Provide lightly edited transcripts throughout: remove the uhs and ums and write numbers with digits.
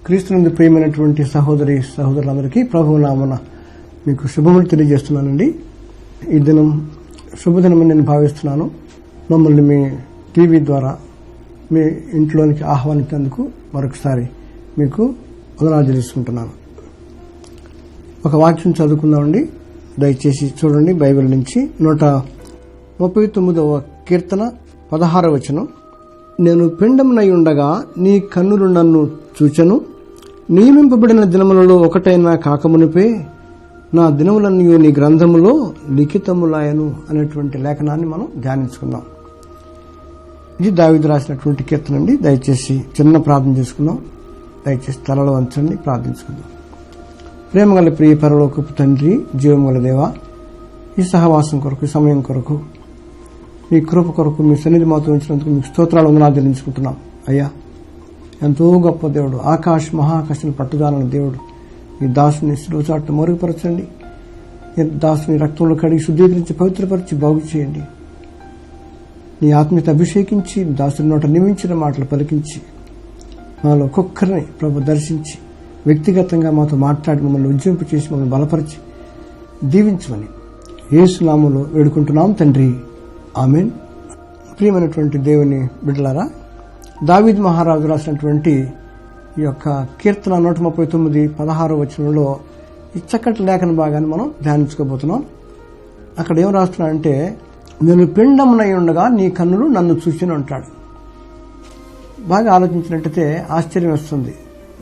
క్రీస్తునందు ప్రియమైనటువంటి సహోదరి సహోదరులందరికీ ప్రభువు నామమున మీకు శుభములు తెలియజేస్తున్నానండి. ఈ దినం శుభదినమని నేను భావిస్తున్నాను. మమ్మల్ని మీ టీవీ ద్వారా మీ ఇంట్లోనికి ఆహ్వానించేందుకు మరొకసారి మీకు వందనాలు తెలుసుకుంటున్నాను. ఒక వాక్యం చదువుకుందామండి. దయచేసి చూడండి. బైబిల్ నుంచి 139వ కీర్తన 16వ వచనం. నేను పిండమునై ఉండగా నీ కన్నులు నన్ను చూచెను, నియమింపబడిన దినములలో ఒకటైనా కాకమునిపే నా దినములన్నీ నీ గ్రంథములో లిఖితములాయను అనేటువంటి లేఖనాన్ని మనం ధ్యానించుకుందాం. ఇది దావీదు రాసినటువంటి కీర్తన అండి. దయచేసి చిన్న ప్రార్థన చేసుకుందాం. దయచేసి తలలో వంచండి, ప్రార్థించుకుందాం. ప్రేమగల ప్రియ పరలోకపు తండ్రి, జీవముగల దేవా, ఈ సహవాసం కొరకు, ఈ సమయం కొరకు, మీ కృప కొరకు, మీ సన్నిధి మాతో ఉంచినందుకు మీకు స్తోత్రాలు వందనాలు చెల్లించుకుంటున్నాం. అయ్యా, ఎంతో గొప్ప దేవుడు, మహాకాశను పట్టుదాలని దేవుడు, ఈ దాసుని శిలువచాటును మరుగుపరచండి. ఈ దాసుని రక్తంలో కడిగి శుద్ధీకరించి పవిత్రపరిచి బాగు చేయండి. నీ ఆత్మీయత అభిషేకించి దాసుని నోట నియమించిన మాటలు పలికించి మాలో ఒక్కొక్కరిని ప్రభు దర్శించి వ్యక్తిగతంగా మాతో మాట్లాడి మమ్మల్ని ఉజ్జింపు చేసి మమ్మల్ని బలపరిచి దీవించమని యేసు నామములో వేడుకుంటున్నాం తండ్రి, ఆమేన్. ప్రియమైనటువంటి దేవుని బిడ్డలారా, దావీదు మహారాజు రాసినటువంటి ఈ యొక్క కీర్తన 139:16 వచనంలో ఈ చక్కటి లేఖన భాగాన్ని మనం ధ్యానించుకోబోతున్నాం. అక్కడ ఏం రాస్తున్నాడంటే, నేను పిండమునై ఉండగా నీ కన్నులు నన్ను చూసిను అంటాడు. బాగా ఆలోచించినట్టయితే ఆశ్చర్యం వస్తుంది.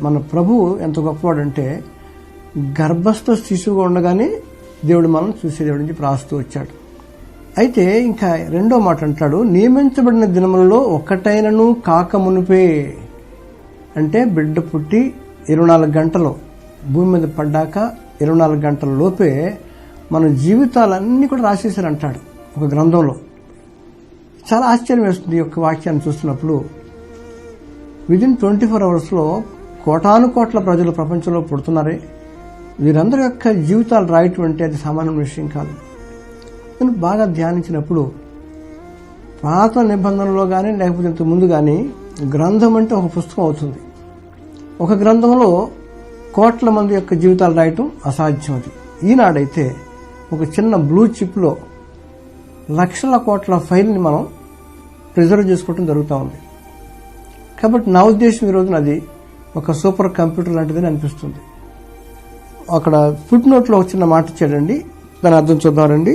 మన ప్రభువు ఎంత గొప్పవాడంటే, గర్భస్థ శిశువుగా ఉండగానే దేవుడు మనం చూసే దేవుడి నుంచి రాస్తూ వచ్చాడు. అయితే ఇంకా రెండో మాట అంటాడు, నియమించబడిన దినములలో ఒక్కటైనను కాకమునిపే. అంటే బిడ్డ పుట్టి 24 గంటలు భూమి మీద పడ్డాక 24 గంటల లోపే మన జీవితాలన్నీ కూడా రాసేశారంటాడు ఒక గ్రంథంలో. చాలా ఆశ్చర్యం వేస్తుంది ఈ యొక్క వాక్యాన్ని చూస్తున్నప్పుడు. విదిన్ 24 అవర్స్లో కోటాను కోట్ల ప్రజలు ప్రపంచంలో పుడుతున్నారే, వీరందరి యొక్క జీవితాలు రాయటం అంటే అది సామాన్య విషయం కాదు. నేను బాగా ధ్యానించినప్పుడు పాత నిబంధనలో కానీ లేకపోతే ఇంతకు ముందు కానీ గ్రంథం అంటే ఒక పుస్తకం అవుతుంది. ఒక గ్రంథంలో కోట్ల మంది యొక్క జీవితాలు రాయటం అసాధ్యం. అది ఈనాడైతే ఒక చిన్న బ్లూ చిప్లో లక్షల కోట్ల ఫైల్ని మనం ప్రిజర్వ్ చేసుకోవటం జరుగుతూ ఉంది. కాబట్టి నా ఉద్దేశం ఈరోజున అది ఒక సూపర్ కంప్యూటర్ లాంటిదని అనిపిస్తుంది. అక్కడ ఫుట్ నోట్లో ఒక చిన్న మాట ఇచ్చాడండి, దాని అర్థం చూద్దామండి.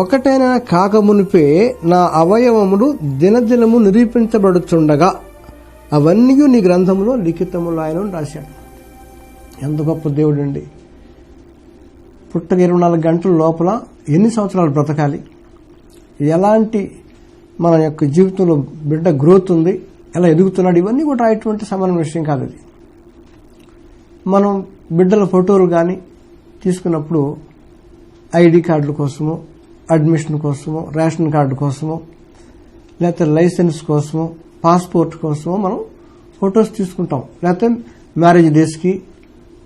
ఒకటైనా కాకమునిపే నా అవయవములు దినదినము నిరూపించబడుచుండగా అవన్నీ నీ గ్రంథంలో లిఖితములాయను రాశాడు. ఎంత గొప్ప దేవుడు అండి. పుట్టక 24 గంటల లోపల ఎన్ని సంవత్సరాలు బ్రతకాలి, ఎలాంటి మన యొక్క జీవితంలో బిడ్డ గ్రోత్ ఉంది, ఎలా ఎదుగుతున్నాడు, ఇవన్నీ కూడా రాయటువంటి సామాన్య విషయం కాదు. అది మనం బిడ్డల ఫోటోలు కానీ తీసుకున్నప్పుడు ఐడి కార్డుల కోసము, అడ్మిషన్ కోసము, రేషన్ కార్డు కోసము, లేకపోతే లైసెన్స్ కోసము, పాస్పోర్ట్ కోసము మనం ఫొటోస్ తీసుకుంటాం. లేకపోతే మ్యారేజ్ డేస్కి,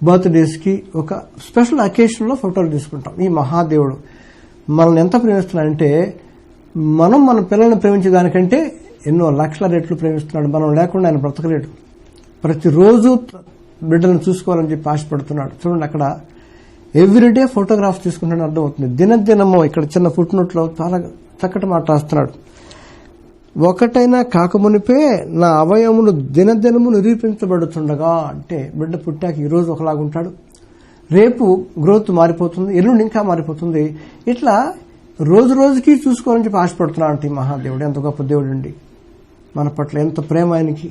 బర్త్డేస్కి, ఒక స్పెషల్ అకేషన్లో ఫోటోలు తీసుకుంటాం. ఈ మహాదేవుడు మనల్ని ఎంత ప్రేమిస్తున్నాడంటే, మనం మన పిల్లల్ని ప్రేమించే దానికంటే ఎన్నో లక్షల రెట్లు ప్రేమిస్తున్నాడు. మనం లేకుండా ఆయన బ్రతకలేడు. ప్రతిరోజు బిడ్డలను చూసుకోవాలని చెప్పి ఆశపడుతున్నాడు. చూడండి, అక్కడ ఎవ్రీడే ఫోటోగ్రాఫ్స్ తీసుకుంటాడని అర్థమవుతుంది. దినదినము ఇక్కడ చిన్న ఫుట్ నోట్లో చాలా చక్కటి మాట రాస్తున్నాడు. ఒకటైనా కాకమునిపే నా అవయములు దినదినము నిరూపించబడుతుండగా. అంటే బిడ్డ పుట్టాక ఈరోజు ఒకలాగుంటాడు, రేపు గ్రోత్ మారిపోతుంది, ఎల్లుండి ఇంకా మారిపోతుంది. ఇట్లా రోజు రోజుకి చూసుకోవాలని చెప్పి ఆశపడుతున్నాడు. అంటే మహాదేవుడు ఎంత గొప్ప దేవుడు అండి. మన పట్ల ఎంత ప్రేమ ఆయనకి.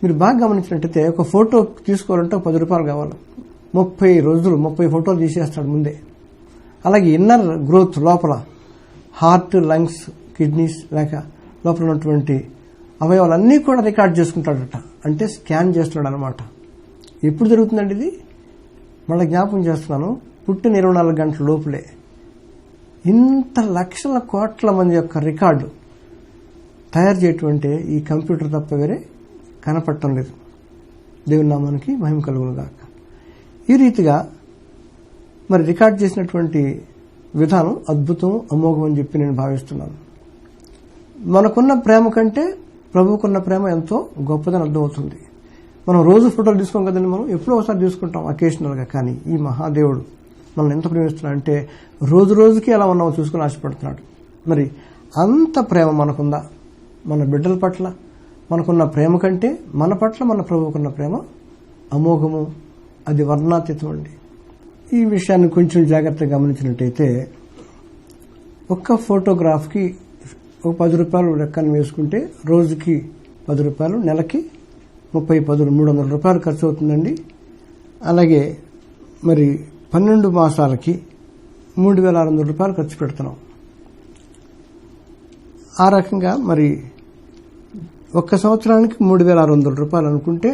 మీరు బాగా గమనించినట్టయితే ఒక ఫోటో తీసుకోవాలంటే 10 రూపాయలు కావాలి. 30 రోజులు 30 ఫోటోలు తీసేస్తాడు ముందే. అలాగే ఇన్నర్ గ్రోత్ లోపల హార్ట్, లంగ్స్, కిడ్నీస్ లేక లోపల ఉన్నటువంటి అవయవాలన్నీ కూడా రికార్డ్ చేసుకుంటాడట. అంటే స్కాన్ చేస్తున్నాడు అనమాట. ఎప్పుడు జరుగుతుందండి ఇది? మళ్ళీ జ్ఞాపకం చేస్తున్నాను, పుట్టిన 24 గంటల లోపలే ఇంత లక్షల కోట్ల మంది యొక్క రికార్డు తయారు చేయటువంటి ఈ కంప్యూటర్ తప్ప వేరే కనపడటం లేదు. దేవుని నామానికి మహిమ కలుగును గాక. ఈ రీతిగా మరి రికార్డ్ చేసినటువంటి విధానం అద్భుతం, అమోఘం అని చెప్పి నేను భావిస్తున్నాను. మనకున్న ప్రేమ కంటే ప్రభువుకున్న ప్రేమ ఎంతో గొప్పదని అర్థమవుతుంది. మనం రోజు ఫోటోలు తీసుకోం కదండి, మనం ఎప్పుడో ఒకసారి తీసుకుంటాం అకేషనల్గా. కానీ ఈ మహాదేవుడు మనల్ని ఎంత ప్రేమిస్తున్నాడు అంటే రోజు రోజుకి ఎలా ఉన్నామో చూసుకుని ఆశపడుతున్నాడు. మరి అంత ప్రేమ మనకుందా? మన బిడ్డల పట్ల మనకున్న ప్రేమ కంటే మన పట్ల మన ప్రభువుకున్న ప్రేమ అమోఘము, అది వర్ణాతీతం అండి. ఈ విషయాన్ని కొంచెం జాగ్రత్తగా గమనించినట్టయితే ఒక్క ఫోటోగ్రాఫ్కి ఒక 10 రూపాయలు లెక్కను వేసుకుంటే రోజుకి 10 రూపాయలు, నెలకి 300 రూపాయలు ఖర్చు అవుతుందండి. అలాగే మరి 12 మాసాలకి 3600 రూపాయలు ఖర్చు పెడుతున్నాం. ఆ రకంగా మరి ఒక్క సంవత్సరానికి 3600 రూపాయలు అనుకుంటే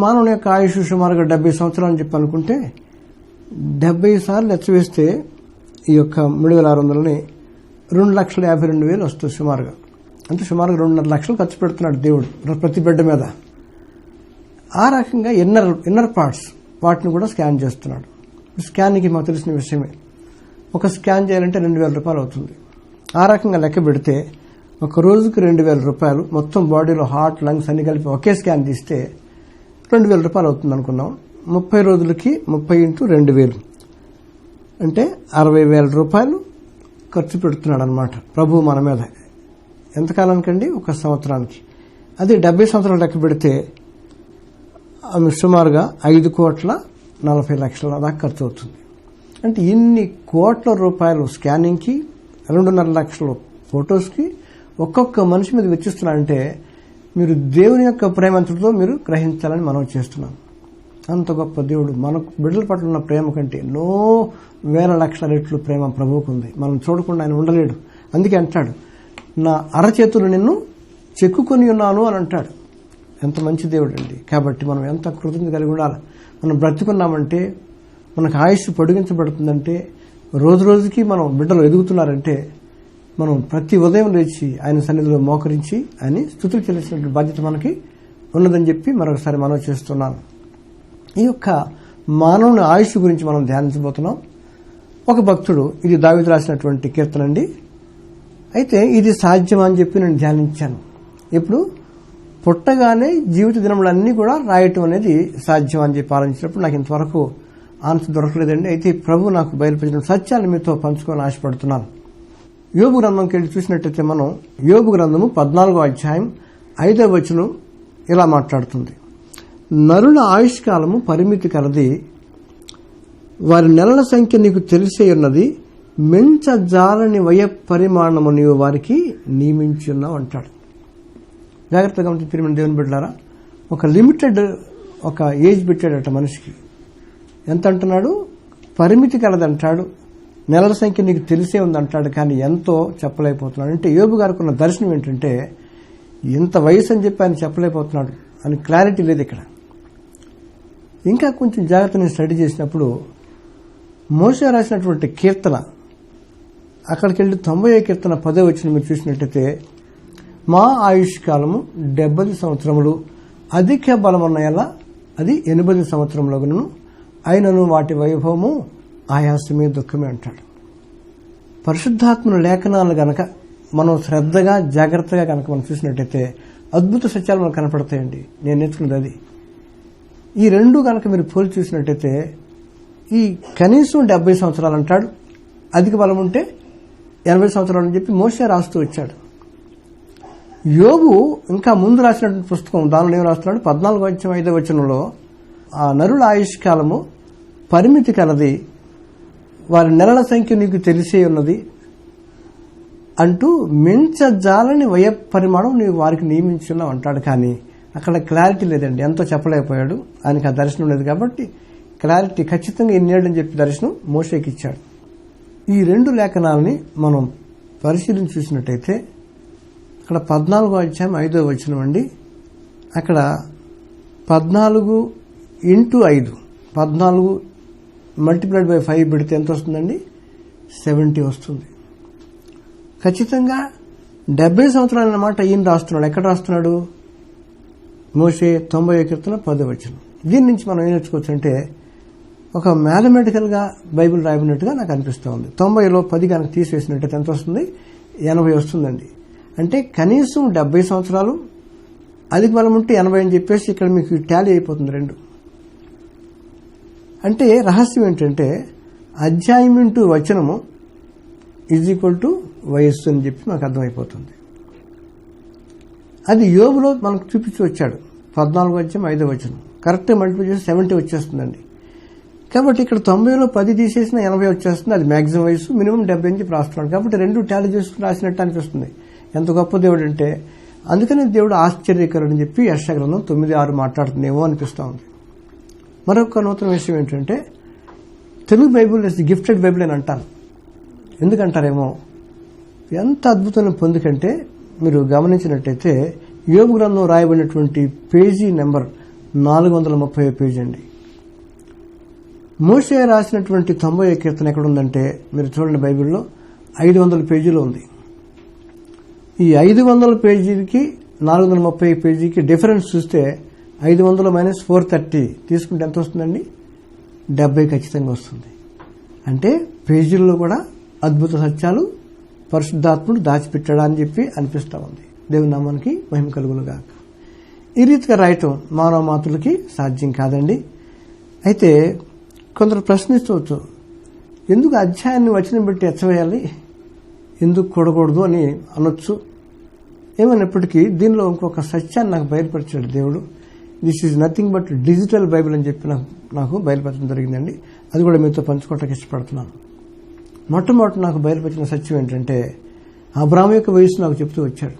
మానవుని యొక్క ఆయుష్ సుమారుగా 70 సంవత్సరాలు అని చెప్పి అనుకుంటే 70 సార్లు లెచ్చవేస్తే ఈ యొక్క 3600ని 2,52,000 వస్తుంది సుమారుగా. అంటే సుమారుగా 2.5 లక్షలు ఖర్చు పెడుతున్నాడు దేవుడు ప్రతి బిడ్డ మీద. ఆ రకంగా ఇన్నర్ పార్ట్స్ వాటిని కూడా స్కాన్ చేస్తున్నాడు. స్కాన్కి మాకు తెలిసిన విషయమే. ఒక స్కాన్ చేయాలంటే 2,000 రూపాయలు అవుతుంది. ఆ రకంగా లెక్క పెడితే ఒక రోజుకి 2,000 రూపాయలు, మొత్తం బాడీలో హార్ట్, లంగ్స్ అన్ని కలిపి ఒకే స్కాన్ తీస్తే 2,000 రూపాయలు అవుతుంది అనుకున్నాం. 30 రోజులకి 30 × 2,000 అంటే 60,000 రూపాయలు ఖర్చు పెడుతున్నాడు అనమాట ప్రభువు మన మీద. ఎంతకాలానికండి? ఒక సంవత్సరానికి. అదే 70 సంవత్సరాలు లెక్క పెడితే సుమారుగా 5,40,00,000 దాకా ఖర్చు అవుతుంది. అంటే ఇన్ని కోట్ల రూపాయలు స్కానింగ్కి, 2.5 లక్షల ఫొటోస్కి ఒక్కొక్క మనిషి మీద వెచ్చిస్తున్నారంటే మీరు దేవుని యొక్క ప్రేమంతటితో మీరు గ్రహించాలని మనం చేస్తున్నాం. అంత గొప్ప దేవుడు మనకు బిడ్డల పట్ల ఉన్న ప్రేమ కంటే ఎన్నో వేల లక్షల రెట్లు ప్రేమ ప్రభువుకు ఉంది. మనం చూడకుండా ఆయన ఉండలేడు. అందుకే అంటాడు, నా అరచేతులు నిన్ను చెక్కుకొని ఉన్నాను అని అంటాడు. ఎంత మంచి దేవుడు అండి. కాబట్టి మనం ఎంత కృతజ్ఞత కలిగి ఉండాలి. మనం బ్రతుకున్నామంటే, మనకు ఆయుష్ పొడిగించబడుతుందంటే, రోజు రోజుకి మనం బిడ్డలు ఎదుగుతున్నారంటే మనం ప్రతి ఉదయం లేచి ఆయన సన్నిధిలో మోకరించి ఆయన స్తుతులు చెల్లించిన బాధ్యత మనకి ఉన్నదని చెప్పి మరొకసారి మనం చేస్తున్నాను. ఈ యొక్క మానవుని ఆయుష్ గురించి మనం ధ్యానించబోతున్నాం. ఒక భక్తుడు, ఇది దావీదు రాసినటువంటి కీర్తన అండి. అయితే ఇది సాధ్యమా అని చెప్పి నేను ధ్యానించాను. ఇప్పుడు పుట్టగానే జీవిత దినములన్నీ కూడా రాయటం అనేది సాధ్యం అని చెప్పి ఆలోచించినప్పుడు నాకు ఇంతవరకు ఆన్సర్ దొరకలేదండి. అయితే ప్రభు నాకు బయలుపరిచిన సత్యాన్ని మీతో పంచుకోవాలని ఆశపడుతున్నాను. యోబు గ్రంథంకి వెళ్ళి చూసినట్టయితే మనం యోబు గ్రంథము 14వ అధ్యాయం 5వ వచనం ఇలా మాట్లాడుతుంది. నరుల ఆయుష్కాలము పరిమితి కలది, వారి నెలల సంఖ్య నీకు తెలిసే ఉన్నది, మించజాలని వయ పరిమాణము నీవు వారికి నియమించున్నావు అంటాడు. జాగ్రత్తగా గమనించి దేవుని బిడ్డలారా, ఒక లిమిటెడ్ ఒక ఏజ్ పెట్టాడట మనిషికి. ఎంత అంటున్నాడు? పరిమితి కలదంటాడు. నెలల సంఖ్య నీకు తెలిసే ఉందంటాడు. కానీ ఎంతో చెప్పలేకపోతున్నాడు. అంటే యోబు గారికి ఉన్న దర్శనం ఏంటంటే ఇంత వయసు అని చెప్పి ఆయన చెప్పలేకపోతున్నాడు అని క్లారిటీ లేదు ఇక్కడ. ఇంకా కొంచెం జాగ్రత్తగా స్టడీ చేసినప్పుడు మోషే రాసినటువంటి కీర్తన అక్కడికి వెళ్ళి 90వ కీర్తన 10వ వచనం మీరు చూసినట్టయితే, మా ఆయుష్ కాలము 70 సంవత్సరములు, అధిక బలమున్నయలా అది 80 సంవత్సరములను, అయినను వాటి వైభవము ఆయాసమే దుఃఖమే అంటాడు. పరిశుద్ధాత్మల లేఖనాలు గనక మనం శ్రద్ధగా జాగ్రత్తగా కనుక మనం చూసినట్టయితే అద్భుత సత్యాలు మనకు కనపడతాయండి. నేను నేర్చుకున్నది అది. ఈ రెండు కనుక మీరు పోల్చి చూసినట్టయితే ఈ కనీసం 70 సంవత్సరాలు అంటాడు, అధిక బలం ఉంటే 80 సంవత్సరాలు అని చెప్పి మోషే రాస్తూ వచ్చాడు. యోబు ఇంకా ముందు రాసినటువంటి పుస్తకం దానిలో ఏం రాస్తున్నాడు? 14వ అధ్యాయం 5వ వచనంలో ఆ నరుల ఆయుష్ కాలము పరిమితి కలది, వారి నెలల సంఖ్య నీకు తెలిసే ఉన్నది అంటూ మించజాలని వయ పరిమాణం నీవు వారికి నియమించున్నావు అంటాడు. కానీ అక్కడ క్లారిటీ లేదండి. ఎంతో చెప్పలేకపోయాడు. ఆయనకి ఆ దర్శనం లేదు కాబట్టి క్లారిటీ ఖచ్చితంగా ఇన్నేళ్ళని చెప్పి దర్శనం మోషేకి ఇచ్చాడు. ఈ రెండు లేఖనాలని మనం పరిశీలించి చూసినట్టయితే అక్కడ 14వ అధ్యాయం 5వ వచనం అండి. అక్కడ 14 × 5 14 మల్టిప్లైడ్ బై 5 పెడితే ఎంత వస్తుందండి? 70 వస్తుంది. ఖచ్చితంగా 70 సంవత్సరాలు అన్నమాట ఈయన రాస్తున్నాడు. ఎక్కడ రాస్తున్నాడు? మోషే 90వ కీర్తన 10వ వచనం. దీని నుంచి మనం ఏం నేర్చుకోవచ్చు అంటే ఒక మ్యాథమెటికల్గా బైబిల్ రాయబడినట్టుగా నాకు అనిపిస్తూ ఉంది. 90లో 10 కనుక తీసివేసినట్టయితే ఎంత వస్తుంది? 80 వస్తుందండి. అంటే కనీసం 70 సంవత్సరాలు అధిక బలం ఉంటే 80 అని చెప్పేసి ఇక్కడ మీకు టాలీ అయిపోతుంది 2. అంటే రహస్యం ఏంటంటే అధ్యాయం ఇంటూ వచనము ఈజ్ ఈక్వల్ టు వయస్సు అని చెప్పి మనకు అర్థమైపోతుంది. అది యోబులో మనకు చూపించి వచ్చాడు. 14వ అధ్యాయం 5వ వచనం కరెక్ట్గా మల్టిప్లై చేసి 70 వచ్చేస్తుందండి. కాబట్టి ఇక్కడ 90లో 10 తీసేసిన 80 వచ్చేస్తుంది. అది మ్యాక్సిమం వయసు, మినిమం 70 నుంచి రాస్తున్నాడు. కాబట్టి 2 టాలీ చేసుకుని రాసినట్టు అనిపిస్తుంది. ఎంత గొప్ప దేవుడు అంటే అందుకనే దేవుడు ఆశ్చర్యకరుడు అని చెప్పి యెషయా గ్రంథం 9:6 మాట్లాడుతుందేమో అనిపిస్తూ ఉంది. మరొక నూతన విషయం ఏంటంటే Telugu Bible is the gifted Bible అని అంటాను. ఎందుకంటారేమో ఎంత అద్భుతమైన పొందుకంటే మీరు గమనించినట్టయితే యోబు గ్రంథం రాయబడినటువంటి పేజీ నెంబర్ 430 పేజీ అండి. మోషే రాసినటువంటి 90వ కీర్తన ఎక్కడ ఉందంటే మీరు చూడండి, బైబిల్లో 500 పేజీలో ఉంది. ఈ 500 పేజీకి 430 పేజీకి డిఫరెన్స్ చూస్తే 500 మైనస్ 430 తీసుకుంటే ఎంత వస్తుందండి? 70 ఖచ్చితంగా వస్తుంది. అంటే పేజీల్లో కూడా అద్భుత సత్యాలు పరిశుద్ధాత్ముడు దాచిపెట్టాడా అని చెప్పి అనిపిస్తూ ఉంది. దేవుని నామానికి మహిమ కలుగునుగాక. ఈ రీతిగా రాయటం మానవ మాతృలకి సాధ్యం కాదండి. అయితే కొందరు ప్రశ్నిస్తవచ్చు, ఎందుకు అధ్యాయాన్ని వచనం పెట్టి ఎచ్చవేయాలి, ఎందుకు కూడకూడదు అని అనొచ్చు. ఏమైనప్పటికీ దీనిలో ఇంకొక సత్యాన్ని నాకు బయలుపరిచాడు దేవుడు. This is nothing but digital Bible అని చెప్పి నాకు బయలుపరచడం జరిగిందండి. అది కూడా మీతో పంచుకోవటానికి ఇష్టపడుతున్నాను. మొట్టమొదటి నాకు బయలుపరిచిన సత్యం ఏంటంటే అబ్రాహాము యొక్క వయసు నాకు చెప్తూ వచ్చాడు.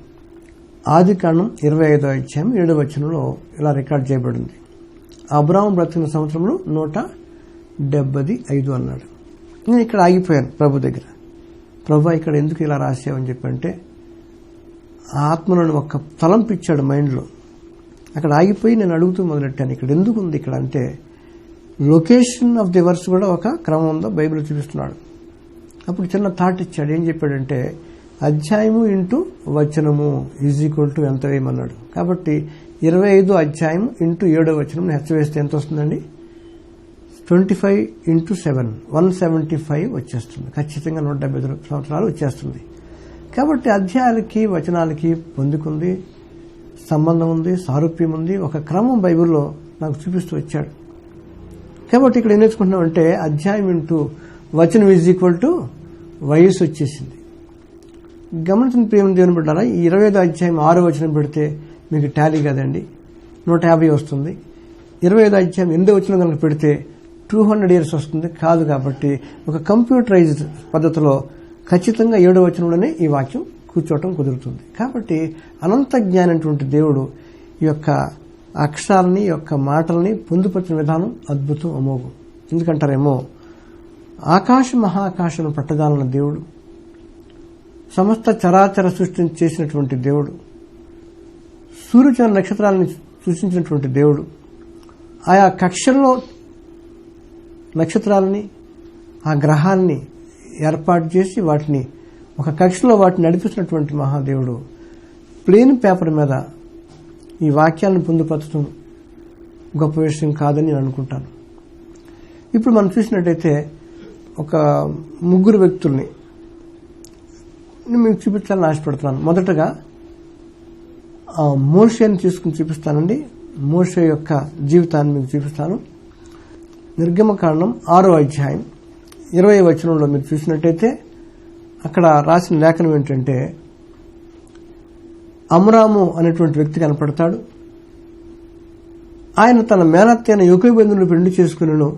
ఆదికాండం 25వ అధ్యాయం 7వ వచనంలో ఇలా రికార్డ్ చేయబడింది. అబ్రాహాము బ్రతికిన సంవత్సరంలో 175 అన్నాడు. నేను ఇక్కడ ఆగిపోయాను ప్రభు దగ్గర. ప్రభు ఇక్కడ ఎందుకు ఇలా రాసావని చెప్పంటే ఆత్మలను ఒక తలంపిచ్చాడు మైండ్లో. అక్కడ ఆగిపోయి నేను అడుగుతూ మొదలెట్టాను, ఇక్కడ ఎందుకు ఉంది ఇక్కడ అంటే లొకేషన్ ఆఫ్ ది వర్స్ కూడా ఒక క్రమంలో బైబిల్ చూపిస్తున్నాడు. అప్పుడు చిన్న థాట్ ఇచ్చాడు. ఏం చెప్పాడంటే అధ్యాయము ఇంటూ వచనము ఈజ్ ఈక్వల్ టు ఎంత వేయమన్నాడు. కాబట్టి 25 అధ్యాయం ఇంటూ 7వ వచనం హెచ్చవేస్తే ఎంత వస్తుందండి? 25 ఇంటూ 7 175 వచ్చేస్తుంది. ఖచ్చితంగా 170 సంవత్సరాలు వచ్చేస్తుంది. కాబట్టి అధ్యాయాలకి వచనాలకి పొందుకుంది, సంబంధం ఉంది, సారూప్యం ఉంది, ఒక క్రమం బైబిల్లో నాకు చూపిస్తూ వచ్చాడు. కాబట్టి ఇక్కడ ఏం నేర్చుకుంటున్నామంటే అధ్యాయం ఇంటూ వచనం ఈజ్ ఈక్వల్ టు వయస్సు వచ్చేసింది. గమనించిన ప్రేమ దేవుని బిడ్డారా, ఈ 25వ అధ్యాయం 6వ వచనం పెడితే మీకు టాలీ కదండి, 150 వస్తుంది. 25వ అధ్యాయం 8వ వచనం కనుక పెడితే 200 ఇయర్స్ వస్తుంది. కాదు. కాబట్టి ఒక కంప్యూటరైజ్డ్ పద్ధతిలో ఖచ్చితంగా 7వ వచనంలోనే ఈ వాక్యం కూర్చోవటం కుదురుతుంది. కాబట్టి అనంత జ్ఞానటువంటి దేవుడు ఈ యొక్క అక్షరాలని, ఈ యొక్క మాటల్ని పొందుపరిచిన విధానం అద్భుతం, అమోఘం. ఎందుకంటారేమో ఆకాశ మహాకాశను పట్టదాలన్న దేవుడు, సమస్త చరాచర సృష్టిని చేసినటువంటి దేవుడు, సూర్యచంద్ర నక్షత్రాలను సృష్టించినటువంటి దేవుడు, ఆయా కక్షల్లో నక్షత్రాలని, ఆ గ్రహాలని ఏర్పాటు చేసి వాటిని ఒక కక్షలో వాటిని నడిపిస్తున్నటువంటి మహాదేవుడు ప్లేన్ పేపర్ మీద ఈ వాక్యాలను పొందుపరచడం గొప్ప విషయం కాదని నేను అనుకుంటాను. ఇప్పుడు మనం చూసినట్టయితే ఒక 3 వ్యక్తుల్ని నేను మీకు చూపించాలని ఆశపడుతున్నాను. మొదటగా మోషేని తీసుకుని చూపిస్తానండి. మోషే యొక్క జీవితాన్ని మీకు చూపిస్తాను. నిర్గమకాండం 6వ అధ్యాయం 20వ వచనంలో మీరు చూసినట్టయితే అక్కడ రాసిన లేఖనం ఏంటంటే అమ్రాము అనేటువంటి వ్యక్తి కనపడతాడు. ఆయన తన మేనత్త అయిన యోకోబేదును పెళ్లి చేసుకునేను.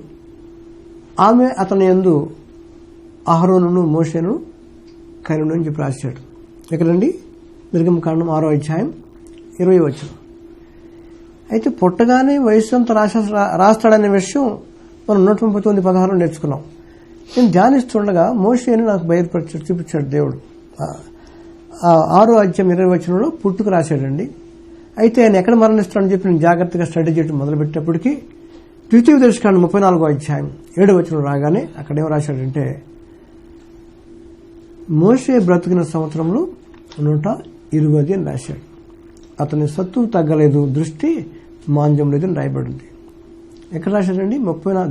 ఆమె అతని యందు అహరోనును మోషేను కనును అని చెప్పి రాశాడు. ఎక్కడండి? నిర్గమకాండం 6వ అధ్యాయం 20వ వచనం. అయితే పుట్టగానే వయస్సు అంతా రాస్తాడనే విషయం మనం 139:16 నేర్చుకున్నాం. నేను ధ్యానిస్తుండగా మోషేని నాకు బయలుపరిచాడు, చూపించాడు దేవుడు. 6వ అధ్యాయం 20వ వచనంలో పుట్టుకు రాశాడండి. అయితే ఆయన ఎక్కడ మరణిస్తాడని చెప్పి నేను జాగ్రత్తగా స్టడీ చేయడం మొదలుపెట్టేప్పటికీ ద్వితీయోపదేశకాండం 34వ అధ్యాయం 7వ వచనం రాగానే అక్కడ ఏం రాశాడంటే మోషే బ్రతికిన సంవత్సరంలో 120 అని రాశాడు. అతని సత్తువు తగ్గలేదు, దృష్టి మాంద్యం లేదని రాయబడింది. ఎక్కడ రాశాడండి?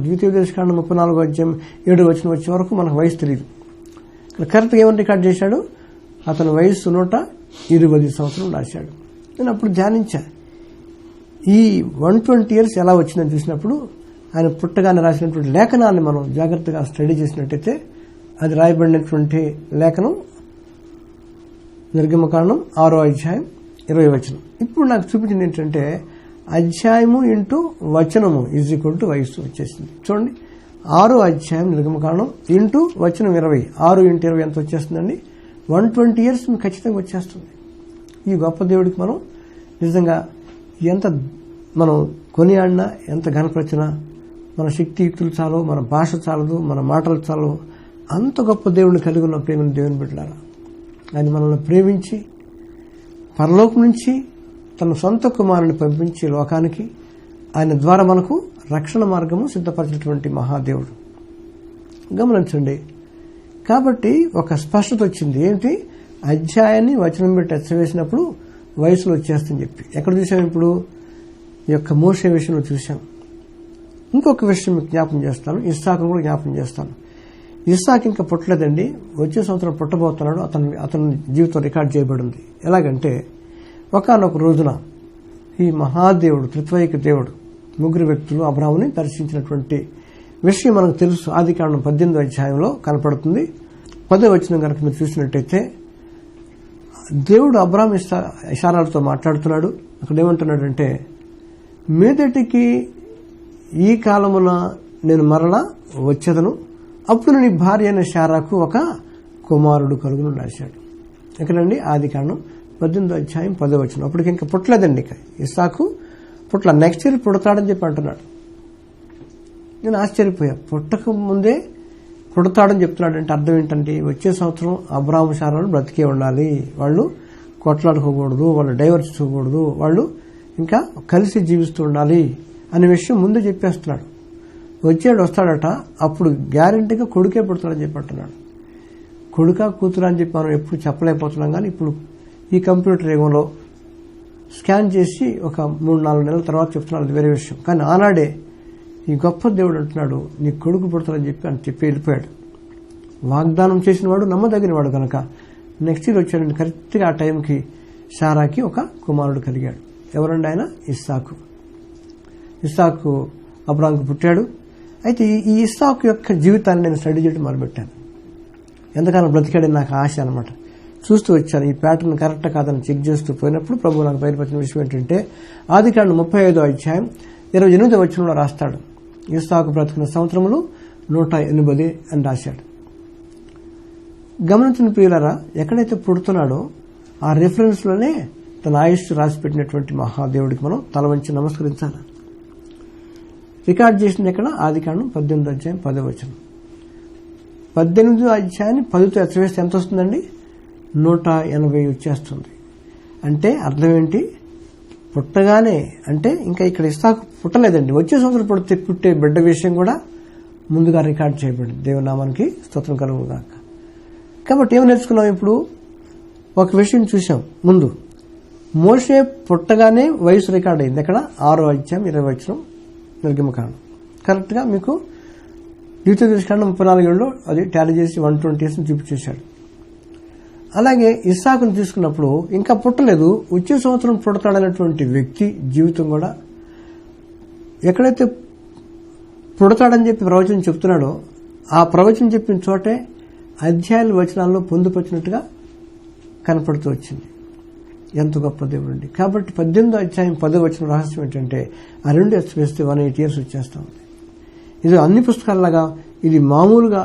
ద్వితీయోపదేశకాండం 34వ అధ్యాయం 7వ వచనం వచ్చే వరకు మనకు వయసు తెలియదు. ఇక్కడ కరెక్ట్గా ఏమని రికార్డ్ చేశాడు? అతని వయస్సు 120 సంవత్సరం రాశాడు. నేను అప్పుడు ధ్యానించా, ఈ 120 years ఎలా వచ్చిందని చూసినప్పుడు ఆయన పుట్టగానే రాసినటువంటి లేఖనాన్ని మనం జాగ్రత్తగా స్టడీ చేసినట్టయితే అది రాయబడినటువంటి లేఖనం నిర్గమకాండం 6వ అధ్యాయం 20వ వచనం. ఇప్పుడు నాకు చూపించింది ఏంటంటే అధ్యాయము ఇంటూ వచనము ఈజ్ ఈక్వల్ టు వయస్సు వచ్చేసింది. చూడండి, 6వ అధ్యాయం నిర్గమకాండం ఇంటూ వచనం 20, 6 × 20 ఎంత వచ్చేస్తుందండి? 120 years మీకు ఖచ్చితంగా వచ్చేస్తుంది. ఈ గొప్ప దేవుడికి మనం నిజంగా ఎంత మనం కొనియాడినా, ఎంత ఘనపరిచినా మన శక్తియుక్తులు చాలు, మన భాష చాలదు, మన మాటలు చాలు. అంత గొప్ప దేవుడిని కలిగి ఉన్న ప్రేమను దేవుని బిడ్డలారా, ఆయన మనల్ని ప్రేమించి పరలోకం నుంచి తన సొంత కుమారుని పంపించి లోకానికి ఆయన ద్వారా మనకు రక్షణ మార్గము సిద్ధపరిచినటువంటి మహాదేవుడు. గమనించండి. కాబట్టి ఒక స్పష్టత వచ్చింది. ఏంటి? అధ్యాయాన్ని వచనం పెట్టి ఎచ్చవేసినప్పుడు వయసులో వచ్చేస్తుందని చెప్పి ఎక్కడ చూసాం? ఇప్పుడు ఈ యొక్క మోషే విషయంలో చూసాం. ఇంకొక విషయం మీకు జ్ఞాపం చేస్తాను, ఇస్సాకును కూడా జ్ఞాపం చేస్తాను. ఇస్సాకు ఇంకా పుట్టలేదండి, వచ్చే సంవత్సరం పుట్టబోతున్నాడు. అతని జీవితం రికార్డ్ చేయబడింది. ఎలాగంటే ఒకానొక రోజున ఈ మహాదేవుడు, త్రిత్వైక దేవుడు, ముగ్గురు వ్యక్తులు అబ్రాహాముని దర్శించినటువంటి విషయం మనకు తెలుసు. ఆదికాండం 18వ అధ్యాయంలో కనపడుతుంది. 10వ వచనం కనుక మీరు చూసినట్టయితే దేవుడు అబ్రాహాము ఇషారాలతో మాట్లాడుతున్నాడు. అక్కడ ఏమంటున్నాడంటే, మీదటికి ఈ కాలమున నేను మరలా వచ్చేదను, అప్పుడు నీ భార్య అయిన శారాకు ఒక కుమారుడు కలుగును రాశాడు. ఎక్కడండి? ఆదికాండం 18వ అధ్యాయం 10వ వచనం. అప్పటికి ఇంకా పుట్టలేదండి. ఇక ఇస్సాకు పుట్ల, నెక్స్ట్ ఇయర్ పుడతాడని చెప్పి అంటున్నాడు. నేను ఆశ్చర్యపోయా. పుట్టక ముందే పుడతాడని చెప్తున్నాడంటే అర్థం ఏంటంటే వచ్చే సంవత్సరం అబ్రాహాము శారాలు బ్రతికే ఉండాలి, వాళ్ళు కొట్లాడుకోకూడదు, వాళ్ళు డైవర్స్ ఇవ్వకూడదు, వాళ్ళు ఇంకా కలిసి జీవిస్తూ ఉండాలి అనే విషయం ముందే చెప్పేస్తున్నాడు. వస్తాడట, అప్పుడు గ్యారెంటీగా కొడుకే పుడతాడని చెప్పి అంటున్నాడు. కొడుకా కూతురా అని చెప్పి మనం ఎప్పుడు చెప్పలేకపోతున్నాం. కానీ ఇప్పుడు ఈ కంప్యూటర్ యుగంలో స్కాన్ చేసి ఒక 3-4 నెలల తర్వాత చెప్తున్నాడు, అది వేరే విషయం. కానీ ఆనాడే ఈ గొప్ప దేవుడు అంటున్నాడు, నీ కొడుకు పుడతాడని చెప్పి వెళ్ళిపోయాడు. వాగ్దానం చేసిన వాడు నమ్మదగిన వాడు కనుక నెక్స్ట్ ఇయర్ వచ్చాడండి. కరెక్ట్గా ఆ టైంకి శారాకి ఒక కుమారుడు కలిగాడు. ఎవరండి ఆయన? ఇస్సాకు. ఇస్సాకు అబ్రాహాముకు పుట్టాడు. అయితే ఈ ఇస్సాకు యొక్క జీవితాన్ని నేను స్టడీ చేయడం మొదలుపెట్టాను. ఎంతకాలం బ్రతికాడని నాకు ఆశ అనమాట. చూస్తూ వచ్చాను, ఈ ప్యాటర్న్ కరెక్ట్ కాదని చెక్ చేస్తూ పోయినప్పుడు ప్రభువు నాకు బయలుపరిచిన విషయం ఏంటంటే ఆదికాండం 35వ అధ్యాయం 28వ వచనంలో రాస్తాడు, ఇస్సాకు బ్రతికిన సంవత్సరములు 180 అని రాశాడు. గమనించిన ప్రియులారా, ఎక్కడైతే పుడుతున్నాడో ఆ రెఫరెన్స్లోనే తన ఆయుష్ రాసిపెట్టినటువంటి మహాదేవుడికి మనం తల వంచి నమస్కరించాలి. రికార్డ్ చేసింది ఎక్కడ? ఆదికాండం 18వ అధ్యాయం 10వ వచనం. 18వ అధ్యాయాన్ని 10తో ఎచ్చవేస్తే ఎంత వస్తుందండి? 180 వచ్చేస్తుంది. అంటే అర్థం ఏంటి? పుట్టగానే, అంటే ఇంకా ఇక్కడ ఇస్సాకు పుట్టలేదండి, వచ్చే సంవత్సరం పుట్టే బిడ్డ విషయం కూడా ముందుగా రికార్డ్ చేయబడింది. దేవుని నామానికి స్తోత్రం కలుగుగాక. కాబట్టి ఏమి నేర్చుకున్నాం? ఇప్పుడు ఒక విషయం చూసాం. ముందు మోషే పుట్టగానే వయసు రికార్డ్ అయింది. ఎక్కడ? 6వ అధ్యాయం 20వ వచనం నిర్గమకాండం. కరెక్ట్గా మీకు ద్వితీయోపదేశకాండం 34 అది టాలీ చేసి 120 years చూపించేశాడు. అలాగే ఇస్సాకును తీసుకున్నప్పుడు ఇంకా పుట్టలేదు, వచ్చే సంవత్సరం పుడతాడనేటువంటి వ్యక్తి జీవితం కూడా ఎక్కడైతే పుడతాడని చెప్పి ప్రవచనం చెప్తున్నాడో ఆ ప్రవచనం చెప్పిన చోటే అధ్యాయాల వచనాల్లో పొందుపరిచినట్టుగా కనపడుతూ వచ్చింది. ఎంత గొప్ప దేవుడు అండి. కాబట్టి 18వ అధ్యాయం 10వ వచనం రహస్యం ఏంటంటే ఆ 2 వేస్తే 180 years వచ్చేస్తా ఉంది. ఇది అన్ని పుస్తకాలలాగా ఇది మామూలుగా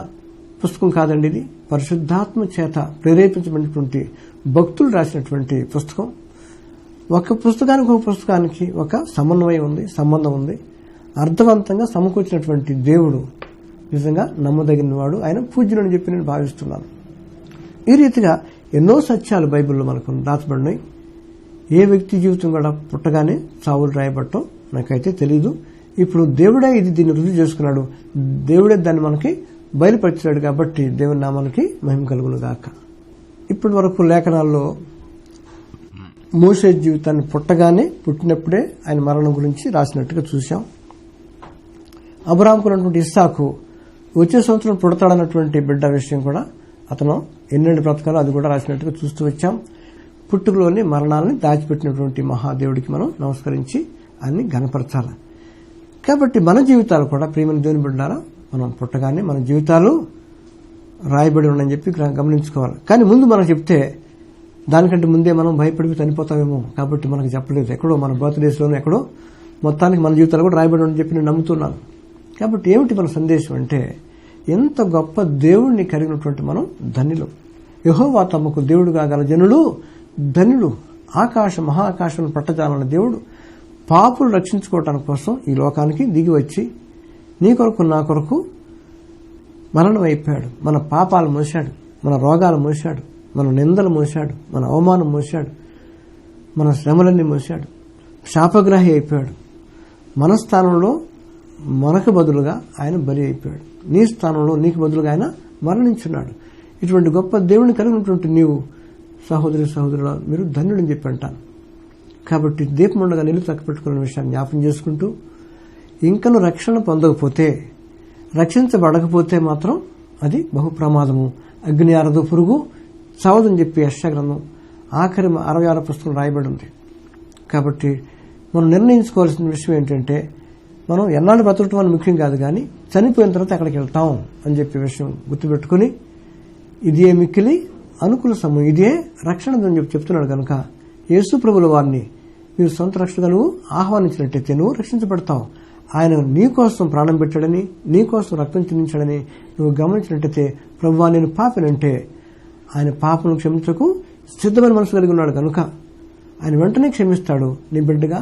పుస్తకం కాదండి. ఇది పరిశుద్ధాత్మ చేత ప్రేరేపించబడినటువంటి భక్తులు రాసినటువంటి పుస్తకం. ఒక పుస్తకానికి ఒక సమన్వయం ఉంది, సంబంధం ఉంది. అర్థవంతంగా సమకూర్చినటువంటి దేవుడు నిజంగా నమ్మదగిన వాడు, ఆయన పూజ్యులని చెప్పి నేను భావిస్తున్నాను. ఈ రీతిగా ఎన్నో సత్యాలు బైబిల్లో మనకు దాచబడినాయి. ఏ వ్యక్తి జీవితం కూడా పుట్టగానే చావులు రాయబట్టం నాకైతే తెలీదు. ఇప్పుడు దేవుడే దీన్ని రుజువు చేసుకున్నాడు, దేవుడే దాన్ని మనకి బయలుపరిచాడు. కాబట్టి దేవుని నామానికి మహిమ కలుగును గాక. ఇప్పటి వరకు లేఖనాల్లో మోషే జీవితాన్ని పుట్టినప్పుడే ఆయన మరణం గురించి రాసినట్టుగా చూశాం. అబ్రాహాముకు ఉన్నటువంటి ఇస్సాకు వచ్చే సంవత్సరం పుడతాడన్నటువంటి బిడ్డ విషయం కూడా అతను ఎన్నెండు బ్రతకాలో అది కూడా రాసినట్టుగా చూస్తూ వచ్చాం. పుట్టుకలోని మరణాలని దాచిపెట్టినటువంటి మహాదేవుడికి మనం నమస్కరించి ఆయన్ని ఘనపరచాలి. కాబట్టి మన జీవితాలు కూడా ప్రియమైన దేవుని బిడ్డలారా, మనం పుట్టగానే మన జీవితాలు రాయబడి ఉన్నాయని చెప్పి గమనించుకోవాలి. కానీ ముందు మనకు చెప్తే దానికంటే ముందే మనం భయపడి చనిపోతామేమో, కాబట్టి మనకు చెప్పలేదు. ఎక్కడో మన బర్త్డేస్లోనూ ఎక్కడో మొత్తానికి మన జీవితాలు కూడా రాయబడి ఉండని చెప్పి నేను నమ్ముతున్నాను. కాబట్టి ఏమిటి మన సందేశం అంటే, ఎంత గొప్ప దేవుణ్ణి కలిగినటువంటి మనం ధన్యులు. యెహోవా తమకు దేవుడుగా గల జనులు ధన్యులు. మహాకాశం పట్టజాలన్న దేవుడు పాపులు రక్షించుకోవటానికి కోసం ఈ లోకానికి దిగి వచ్చి నీ కొరకు నా కొరకు మరణం అయిపోయాడు. మన పాపాలు మోసాడు, మన రోగాలు మోసాడు, మన నిందలు మోసాడు, మన అవమానం మోసాడు, మన శ్రమలన్నీ మోసాడు, శాపగ్రాహి అయిపోయాడు. మన స్థానంలో మనకు బదులుగా ఆయన బలి అయిపోయాడు. నీ స్థానంలో నీకు బదులుగా ఆయన మరణించున్నాడు. ఇటువంటి గొప్ప దేవుని కలిగినటువంటి నీవు సహోదరుల మీరు ధన్యుడని చెప్పి అంటాను. కాబట్టి దీపముండగా నిలుపు తక్కపెట్టుకున్న విషయాన్ని జ్ఞాపం చేసుకుంటూ, ఇంకను రక్షణ పొందకపోతే, రక్షించబడకపోతే మాత్రం అది బహు ప్రమాదము. అగ్ని ఆరదు, పురుగు చావదని చెప్పి యెషయా గ్రంథం ఆఖరి 66 పుస్తకం రాయబడి ఉంది. కాబట్టి మనం నిర్ణయించుకోవాల్సిన విషయం ఏంటంటే, మనం ఎన్నాళ్ళు బతకటం అని ముఖ్యం కాదు, కానీ చనిపోయిన తర్వాత అక్కడికి వెళ్తాం అని చెప్పే విషయం గుర్తుపెట్టుకుని, ఇదే మిక్కిలి అనుకూల సమయం, ఇదే రక్షణ అని చెప్పి చెప్తున్నాడు. కనుక యేసు ప్రభుల వారిని మీరు సొంత రక్షణగా నువ్వు ఆహ్వానించినట్టయితే నువ్వు రక్షించబడతావు. ఆయన నీ కోసం ప్రాణం పెట్టాడని, నీ కోసం రక్తం చిందించాడని నువ్వు గమనించినట్టయితే, ప్రభువా నేను పాపినంటే ఆయన పాపను క్షమించకు సిద్ధమైన మనసు కలిగి ఉన్నాడు. కనుక ఆయన వెంటనే క్షమిస్తాడు. నీ బిడ్డగా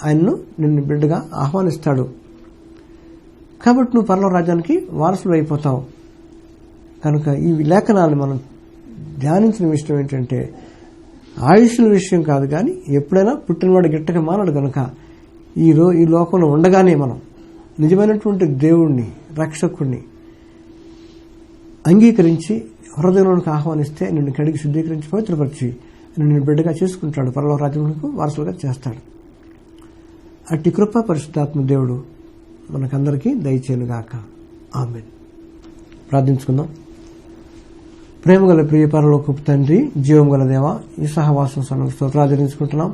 ఆయన్ను నిన్ను బిడ్డగా ఆహ్వానిస్తాడు. కాబట్టి నువ్వు పరలోక రాజ్యానికి వారసుడు అయిపోతావు. కనుక ఈ లేఖనాన్ని మనం ధ్యానించిన విషయం ఏంటంటే, ఆయుష్ల విషయం కాదు, కానీ ఎప్పుడైనా పుట్టినవాడు గిట్టక మానడు. కనుక ఈ లోకంలో ఉండగానే మనం నిజమైనటువంటి దేవుణ్ణి, రక్షకుణ్ణి అంగీకరించి హృదయంలోనికి ఆహ్వానిస్తే నిన్ను కడిగి శుద్ధీకరించి పవిత్రపరిచి నిన్ను బిడ్డగా చేసుకుంటాడు, పరలోక రాజ్యములకు వారసులుగా చేస్తాడు. అట్టి కృప పరిశుద్ధాత్మ దేవుడు మనకందరికీ దయచేయునుగాక. ఆమేన్. ప్రార్థించుకుందాం. ప్రేమగల ప్రియ పరలోకపు తండ్రి, జీవం గల దేవ, ఈ సహవాసం స్తోత్రాలు చెల్లించుకుంటున్నాం.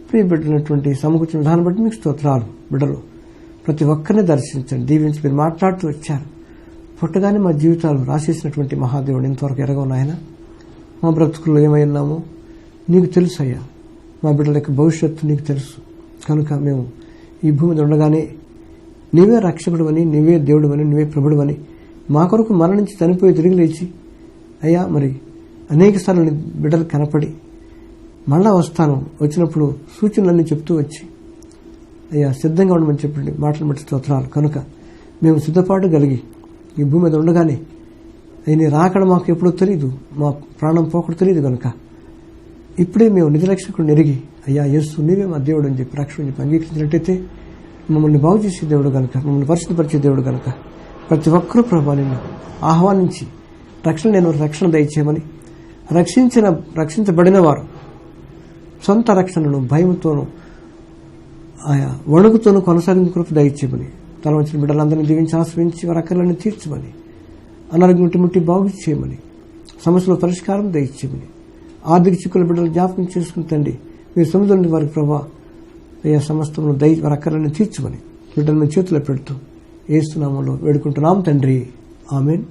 ప్రియ బిడ్డలైనటువంటి సమకూర్చిన విధానం బట్టి మీకు స్తోత్రాలు. బిడ్డలు ప్రతి ఒక్కరిని దర్శించండి, దీవించి మీరు మాట్లాడుతూ వచ్చారు. పుట్టగానే మా జీవితాలు రాసేసినటువంటి మహాదేవుడు ఇంతవరకు ఎరగవు నాయన. మా బ్రతుకుల్లో ఏమై ఉన్నామో నీకు తెలుసు అయ్యా. మా బిడ్డల యొక్క భవిష్యత్తు నీకు తెలుసు. కనుక మేము ఈ భూమి మీద ఉండగానే నీవే రక్షకుడు అని, నీవే దేవుడు అని, నీవే ప్రభుడు అని మా కొరకు మరణించి చనిపోయి తిరిగి లేచి అయ్యా మరి అనేక సార్లు నీ బిడ్డలు కనపడి మళ్ళా వస్తాను, వచ్చినప్పుడు సూచనలన్నీ చెప్తూ వచ్చి అయ్యా సిద్ధంగా ఉండమని చెప్పండి మాటలు బట్టి స్తోత్రాలు. కనుక మేము సిద్ధపాటు కలిగి ఈ భూమి మీద ఉండగానే నీ రాకడ మాకు ఎప్పుడో తెలియదు, మా ప్రాణం పోకడు తెలియదు. కనుక ఇప్పుడే మేము నిజరక్షకుడిని ఎరిగి అయ్యా యేసు నీవే మా దేవుడు అని చెప్పి రక్షణ చెప్పి అంగీకరించినట్టయితే మమ్మల్ని బాగు చేసే దేవుడు కనుక, మమ్మల్ని పరిశుద్ధపరిచే దేవుడు కనుక ప్రతి ఒక్కరూ ప్రభా నిన్ను ఆహ్వానించి రక్షణ దయచేయమని, రక్షించబడిన వారు సొంత రక్షణను భయంతోనూ ఆయా వణుకుతోనూ కొనసాగించే కృప దయచేయమని, తల వచ్చిన బిడ్డలందరినీ దీవించి ఆశ్రయించి వారి అక్కర్లను తీర్చమని, అనారోగ్యం ముట్టి బాగు చేయమని, సమస్యలో పరిష్కారం దయచేయమని, ఆర్థిక చిక్కుల బిడ్డలు జ్ఞాపకం చేసుకుంటండి. మీరు సముద్రం వారికి ప్రభా అయ్యా సమస్తంలో వారి అక్కర్లను తీర్చమని బిడ్డలను చేతిలో పెడుతూ యేసు నామములో వేడుకుంటున్నాం తండ్రి. ఆమేన్.